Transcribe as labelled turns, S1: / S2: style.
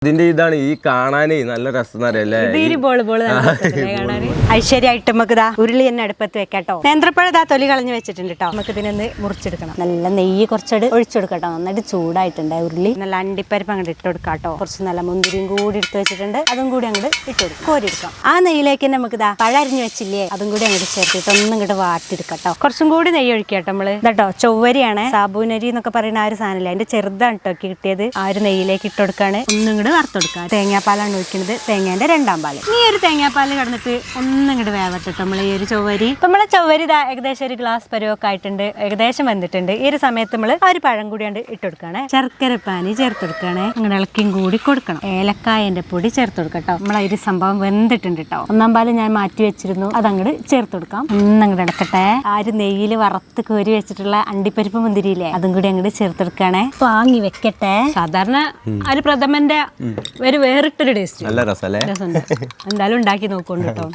S1: ഇതിന്റെ ഇതാണ് ഈ കാണാനേ നല്ല രസം
S2: ഐശ്വര്യമായിട്ട് നമുക്ക് ഇതാ ഉരുളി തന്നെ അടുപ്പത്ത് വെക്കാട്ടോ. നേന്ത്രപ്പഴം ഇതാ തൊലി കളഞ്ഞ് വെച്ചിട്ടുണ്ട് കേട്ടോ. നമുക്ക് ഇതിനൊന്ന് മുറിച്ചെടുക്കണം. നല്ല നെയ്യ് കുറച്ചടി ഒഴിച്ചെടുക്കട്ടോ. നന്നായിട്ട് ചൂടായിട്ടുണ്ട് ഉരുളി. നല്ല അണ്ടിപ്പരിപ്പ് അങ്ങോട്ട് ഇട്ട് കൊടുക്കാട്ടോ. കുറച്ച് നല്ല മുന്തിരിയും കൂടി എടുത്ത് വെച്ചിട്ടുണ്ട്. അതും കൂടി അങ്ങോട്ട് ഇട്ട് കൊടുക്കും, കോരിയെടുക്കാം. ആ നെയ്യിലേക്ക് നമുക്ക് ഇതാ പഴം അരിഞ്ഞ് വെച്ചില്ലേ, അതും കൂടി അങ്ങോട്ട് ചേർത്തിട്ട് ഒന്നും ഇങ്ങോട്ട് വാട്ടിയെടുക്കട്ടോ. കുറച്ചും കൂടി നെയ്യ് ഒഴിക്കാട്ടോ. നമ്മള് ഇതാട്ടോ ചൊവ്വരിയാണ്, സാബൂനരി എന്നൊക്കെ പറയുന്ന ആ ഒരു സാധനമില്ല, അതിന്റെ ചെറുതാണ് കേട്ടോ കിട്ടിയത്. ആ ഒരു നെയ്യിലേക്ക് ഇട്ട് കൊടുക്കാണ്. ഒന്നും ഇങ്ങോട്ട് വറുത്തെടുക്കാം. തേങ്ങാപ്പാലാണ് ഒഴിക്കുന്നത്, തേങ്ങേന്റെ 2ാം പാല്. ഈ ഒരു തേങ്ങാപ്പാല് കിടന്നിട്ട് ഒന്നും ഇങ്ങോട്ട് വേവട്ടെ. നമ്മള് ഈ ഒരു ചൊവ്വരി, നമ്മളെ ചൊവ്വരി ഇതാ ഏകദേശം ഒരു ഗ്ലാസ് പരുവൊക്കെ ആയിട്ടുണ്ട്, ഏകദേശം വന്നിട്ടുണ്ട്. ഈ ഒരു സമയത്ത് നമ്മള് ആ ഒരു പഴം കൂടിയാണ്ട് ഇട്ട് കൊടുക്കുകയാണ്. ശർക്കര പാനി ചേർത്ത് കൊടുക്കുകയാണ്. അങ്ങനെ ഇളക്കിയും കൂടി കൊടുക്കണം. ഏലക്കായന്റെ പൊടി ചേർത്ത് കൊടുക്കട്ടോ. നമ്മളെ ഒരു സംഭവം വെന്തിട്ടുണ്ട് കേട്ടോ. 1ാം പാല് ഞാൻ മാറ്റി വെച്ചിരുന്നു, അതങ്ങോട്ട് ചേർത്ത് കൊടുക്കാം. ഒന്നങ്ങോട്ട് ഇടക്കട്ടെ. ആ ഒരു നെയ്യിൽ വറുത്ത് കോരി വെച്ചിട്ടുള്ള അണ്ടിപ്പരിപ്പ് മുന്തിരിയില്ലേ, അതും കൂടി അങ്ങോട്ട് ചേർത്തെടുക്കുകയാണ്. വാങ്ങി വെക്കട്ടെ. സാധാരണ ഒരു പ്രഥമന്റെ ഒരു വേറിട്ടൊരു ടേസ്റ്റ്,
S1: നല്ല രസമല്ലേ?
S2: എന്തായാലും ഉണ്ടാക്കി നോക്കോണ്ട് കേട്ടോ.